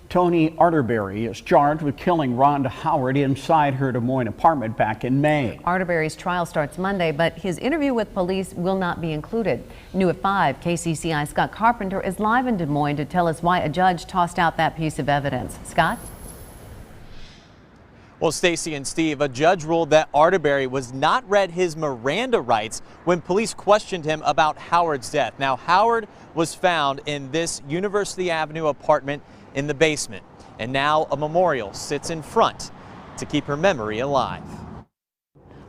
Tony Arterberry is charged with killing Rhonda Howard inside her Des Moines apartment back in May. Arterberry's trial starts Monday, but his interview with police will not be included. New at 5, KCCI Scott Carpenter is live in Des Moines to tell us why a judge tossed out that piece of evidence. Scott? Well, Stacy and Steve, a judge ruled that Arterberry was not read his Miranda rights when police questioned him about Howard's death. Now, Howard was found in this University Avenue apartment in the basement, and now a memorial sits in front to keep her memory alive.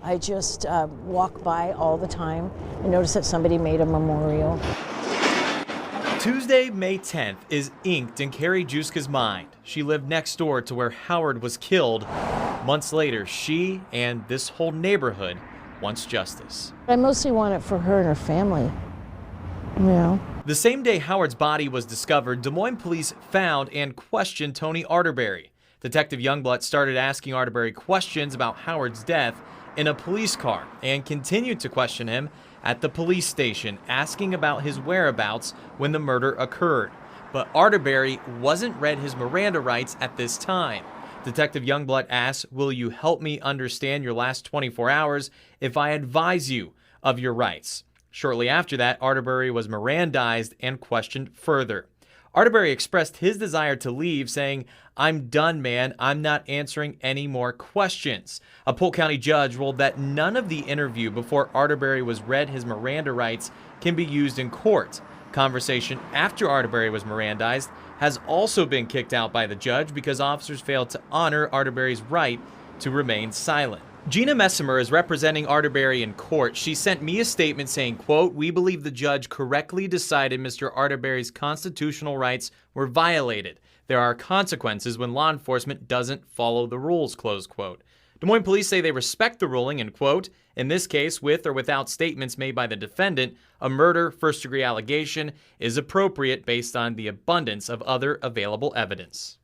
I just walk by all the time and notice that somebody made a memorial. Tuesday, May 10th is inked in Carrie Juska's mind. She lived next door to where Howard was killed. Months later, she and this whole neighborhood wants justice. I mostly want it for her and her family, you know. The same day Howard's body was discovered, Des Moines police found and questioned Tony Arterberry. Detective Youngblood started asking Arterberry questions about Howard's death in a police car and continued to question him at the police station, asking about his whereabouts when the murder occurred. But Arterberry wasn't read his Miranda rights at this time. Detective Youngblood asks, "Will you help me understand your last 24 hours if I advise you of your rights?" Shortly after that, Arterberry was Mirandized and questioned further. Arterberry expressed his desire to leave, saying, "I'm done, man. I'm not answering any more questions." A Polk County judge ruled that none of the interview before Arterberry was read his Miranda rights can be used in court. Conversation after Arterberry was Mirandized has also been kicked out by the judge because officers failed to honor Arterberry's right to remain silent. Gina Messimer is representing Arterberry in court. She sent me a statement saying, quote, "We believe the judge correctly decided Mr. Arterberry's constitutional rights were violated. There are consequences when law enforcement doesn't follow the rules," close quote. Des Moines police say they respect the ruling and, quote, "In this case, with or without statements made by the defendant, a murder first-degree allegation is appropriate based on the abundance of other available evidence."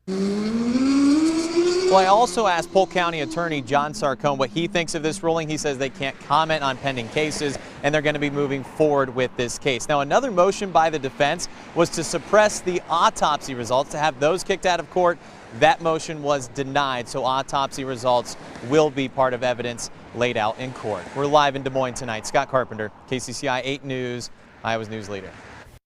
Well, I also asked Polk County Attorney John Sarcone what he thinks of this ruling. He says they can't comment on pending cases and they're going to be moving forward with this case. Now, another motion by the defense was to suppress the autopsy results, to have those kicked out of court. That motion was denied, so autopsy results will be part of evidence laid out in court. We're live in Des Moines tonight. Scott Carpenter, KCCI 8 News, Iowa's news leader.